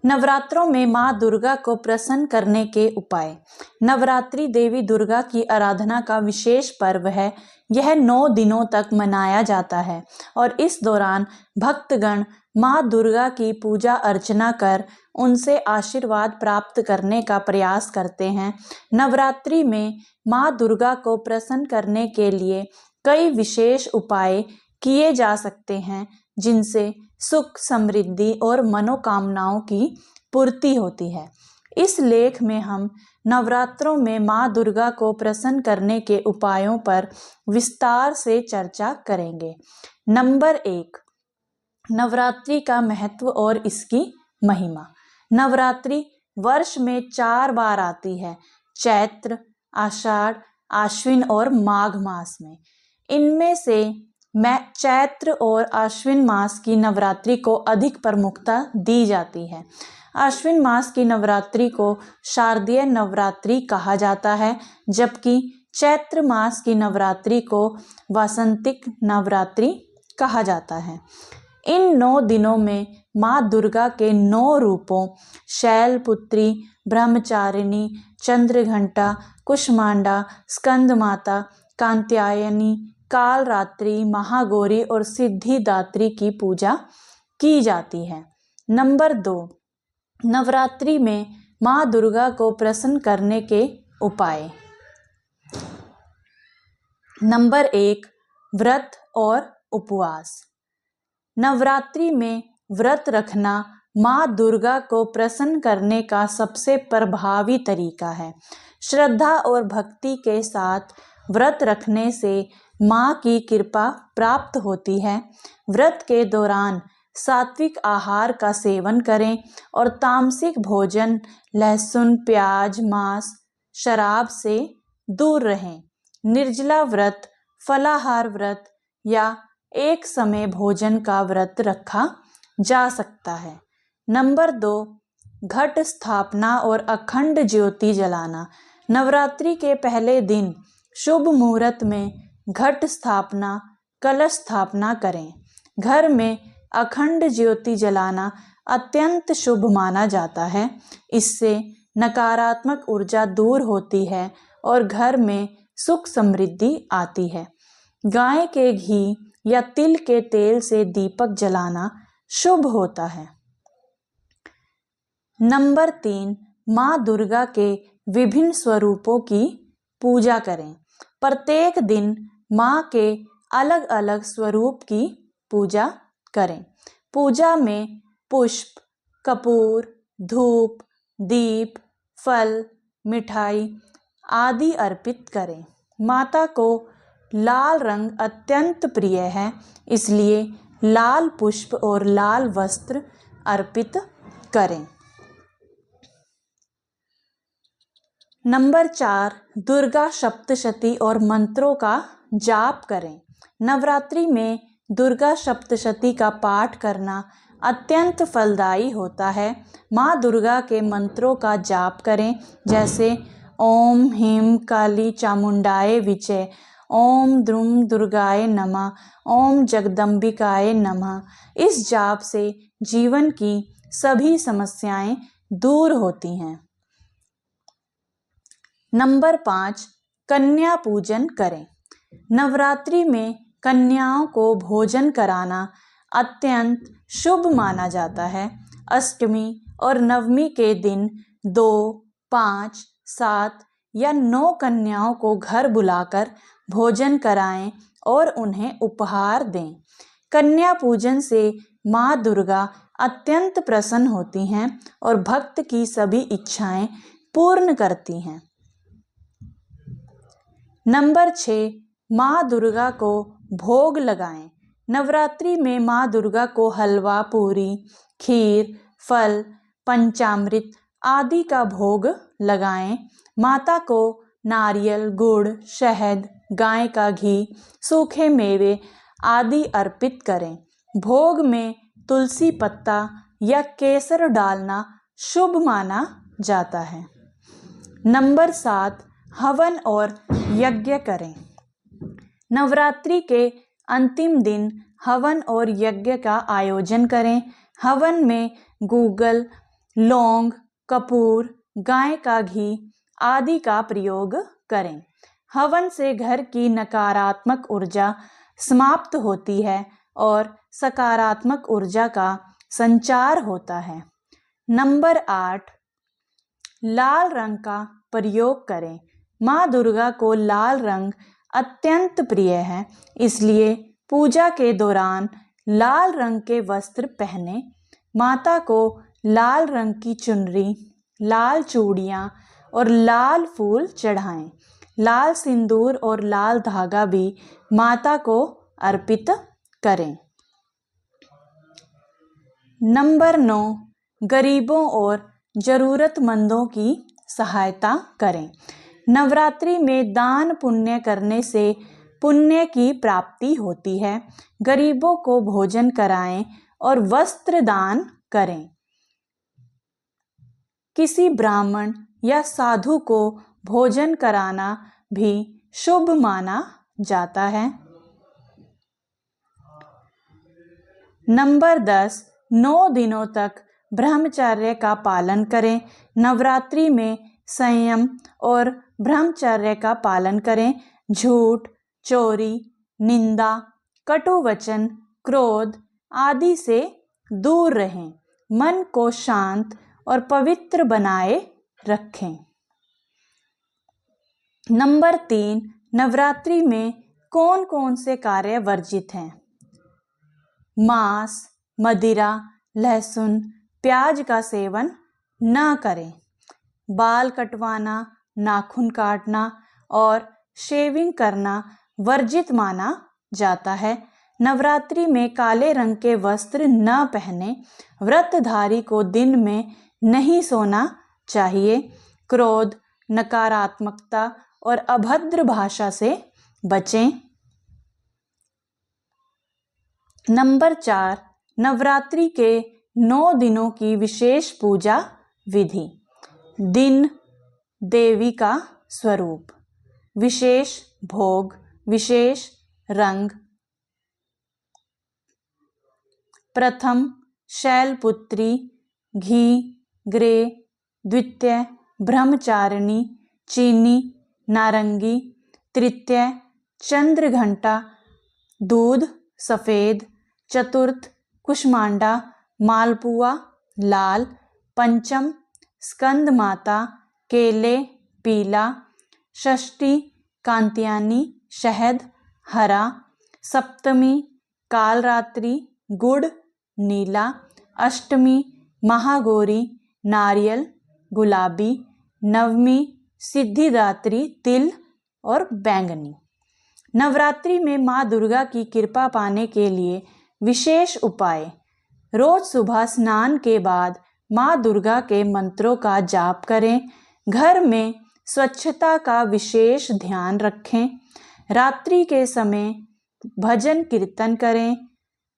नवरात्रों में माँ दुर्गा को प्रसन्न करने के उपाय। नवरात्रि देवी दुर्गा की आराधना का विशेष पर्व है। यह 9 दिनों तक मनाया जाता है और इस दौरान भक्तगण माँ दुर्गा की पूजा अर्चना कर उनसे आशीर्वाद प्राप्त करने का प्रयास करते हैं। नवरात्रि में माँ दुर्गा को प्रसन्न करने के लिए कई विशेष उपाय किए जा सकते हैं, जिनसे सुख, समृद्धि और मनोकामनाओं की पूर्ति होती है। इस लेख में हम नवरात्रों में माँ दुर्गा को प्रसन्न करने के उपायों पर विस्तार से चर्चा करेंगे। नंबर 1, नवरात्रि का महत्व और इसकी महिमा। नवरात्रि वर्ष में 4 बार आती है, चैत्र, आषाढ़, आश्विन और माघ मास में। इनमें से मैं चैत्र और आश्विन मास की नवरात्रि को अधिक प्रमुखता दी जाती है। आश्विन मास की नवरात्रि को शारदीय नवरात्रि कहा जाता है, जबकि चैत्र मास की नवरात्रि को वासंतिक नवरात्रि कहा जाता है। इन 9 दिनों में माँ दुर्गा के 9 रूपों शैलपुत्री, ब्रह्मचारिणी, चंद्रघंटा, कुष्मांडा, स्कंद माता, कात्यायनी, कालरात्रि, महागौरी और सिद्धिदात्री की पूजा की जाती है। नंबर 2, नवरात्रि में माँ दुर्गा को प्रसन्न करने के उपाय। नंबर 1, व्रत और उपवास। नवरात्रि में व्रत रखना माँ दुर्गा को प्रसन्न करने का सबसे प्रभावी तरीका है। श्रद्धा और भक्ति के साथ व्रत रखने से माँ की कृपा प्राप्त होती है। व्रत के दौरान सात्विक आहार का सेवन करें और तामसिक भोजन, लहसुन, प्याज, मांस, शराब से दूर रहें। निर्जला व्रत, फलाहार व्रत या एक समय भोजन का व्रत रखा जा सकता है। नंबर 2, घट स्थापना और अखंड ज्योति जलाना। नवरात्रि के पहले दिन शुभ मुहूर्त में घट स्थापना, कलश स्थापना करें। घर में अखंड ज्योति जलाना अत्यंत शुभ माना जाता है। इससे नकारात्मक ऊर्जा दूर होती है और घर में सुख समृद्धि आती है। गाय के घी या तिल के तेल से दीपक जलाना शुभ होता है। नंबर 3, माँ दुर्गा के विभिन्न स्वरूपों की पूजा करें। प्रत्येक दिन माँ के अलग अलग स्वरूप की पूजा करें। पूजा में पुष्प, कपूर, धूप, दीप, फल, मिठाई आदि अर्पित करें। माता को लाल रंग अत्यंत प्रिय है, इसलिए लाल पुष्प और लाल वस्त्र अर्पित करें। नंबर 4, दुर्गा सप्तशती और मंत्रों का जाप करें। नवरात्रि में दुर्गा सप्तशती का पाठ करना अत्यंत फलदायी होता है। माँ दुर्गा के मंत्रों का जाप करें, जैसे ओम ह्रीं काली चामुंडाय विचे, ओम द्रुम दुर्गाय नमः, ओम जगदम्बिकाय नमः। इस जाप से जीवन की सभी समस्याएं दूर होती हैं। नंबर 5, कन्या पूजन करें। नवरात्रि में कन्याओं को भोजन कराना अत्यंत शुभ माना जाता है। अष्टमी और नवमी के दिन 2, 5, 7 या 9 कन्याओं को घर बुलाकर भोजन कराएं और उन्हें उपहार दें। कन्या पूजन से माँ दुर्गा अत्यंत प्रसन्न होती हैं और भक्त की सभी इच्छाएं पूर्ण करती हैं। नंबर 6, माँ दुर्गा को भोग लगाएं। नवरात्रि में माँ दुर्गा को हलवा, पूरी, खीर, फल, पंचामृत आदि का भोग लगाएं। माता को नारियल, गुड़, शहद, गाय का घी, सूखे मेवे आदि अर्पित करें। भोग में तुलसी पत्ता या केसर डालना शुभ माना जाता है। नंबर 7, हवन और यज्ञ करें। नवरात्रि के अंतिम दिन हवन और यज्ञ का आयोजन करें। हवन में गूगल, लौंग, कपूर, गाय का घी आदि का प्रयोग करें। हवन से घर की नकारात्मक ऊर्जा समाप्त होती है और सकारात्मक ऊर्जा का संचार होता है। नंबर 8, लाल रंग का प्रयोग करें। माँ दुर्गा को लाल रंग अत्यंत प्रिय है, इसलिए पूजा के दौरान लाल रंग के वस्त्र पहने। माता को लाल रंग की चुनरी, लाल चूड़ियाँ और लाल फूल चढ़ाएं। लाल सिंदूर और लाल धागा भी माता को अर्पित करें। नंबर 9, गरीबों और जरूरतमंदों की सहायता करें। नवरात्रि में दान पुण्य करने से पुण्य की प्राप्ति होती है। गरीबों को भोजन कराएं और वस्त्र दान करें। किसी ब्राह्मण या साधु को भोजन कराना भी शुभ माना जाता है। नंबर 10, 9 दिनों तक ब्रह्मचर्य का पालन करें। नवरात्रि में संयम और ब्रह्मचर्य का पालन करें। झूठ, चोरी, निंदा, कटु वचन, क्रोध आदि से दूर रहें। मन को शांत और पवित्र बनाए रखें। नंबर 3, नवरात्रि में कौन कौन से कार्य वर्जित हैं? मांस, मदिरा, लहसुन, प्याज का सेवन न करें। बाल कटवाना, नाखून काटना और शेविंग करना वर्जित माना जाता है। नवरात्रि में काले रंग के वस्त्र न पहने। व्रतधारी को दिन में नहीं सोना चाहिए। क्रोध, नकारात्मकता और अभद्र भाषा से बचें। नंबर 4, नवरात्रि के 9 दिनों की विशेष पूजा विधि। दिन देवी का स्वरूप, विशेष भोग, विशेष रंग। प्रथम शैलपुत्री, घी, ग्रे। द्वितीय ब्रह्मचारिणी, चीनी, नारंगी। तृतीय चंद्रघंटा, दूध सफ़ेद। चतुर्थ कुष्मांडा, मालपुआ लाल। पंचम स्कंद माता, केले पीला। षष्ठी कांत्यानी, शहद हरा। सप्तमी कालरात्रि, गुड़ नीला। अष्टमी महागौरी, नारियल गुलाबी। नवमी सिद्धिदात्री, तिल और बैंगनी। नवरात्रि में माँ दुर्गा की कृपा पाने के लिए विशेष उपाय। रोज सुबह स्नान के बाद माँ दुर्गा के मंत्रों का जाप करें। घर में स्वच्छता का विशेष ध्यान रखें। रात्रि के समय भजन कीर्तन करें।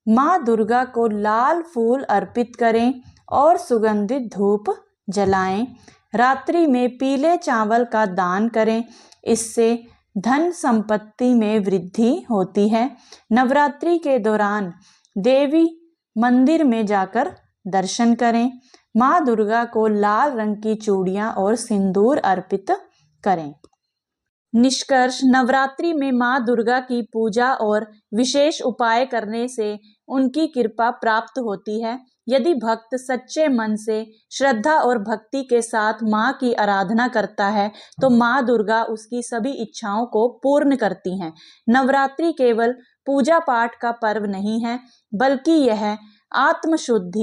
माँ दुर्गा को लाल फूल अर्पित करें और सुगंधित धूप जलाएं। रात्रि में पीले चावल का दान करें, इससे धन संपत्ति में वृद्धि होती है। नवरात्रि के दौरान देवी मंदिर में जाकर दर्शन करें। माँ दुर्गा को लाल रंग की चूड़ियाँ और सिंदूर अर्पित करें। निष्कर्ष, नवरात्रि में माँ दुर्गा की पूजा और विशेष उपाय करने से उनकी कृपा प्राप्त होती है। यदि भक्त सच्चे मन से श्रद्धा और भक्ति के साथ माँ की आराधना करता है तो माँ दुर्गा उसकी सभी इच्छाओं को पूर्ण करती हैं। नवरात्रि केवल पूजा पाठ का पर्व नहीं है, बल्कि यह आत्मशुद्धि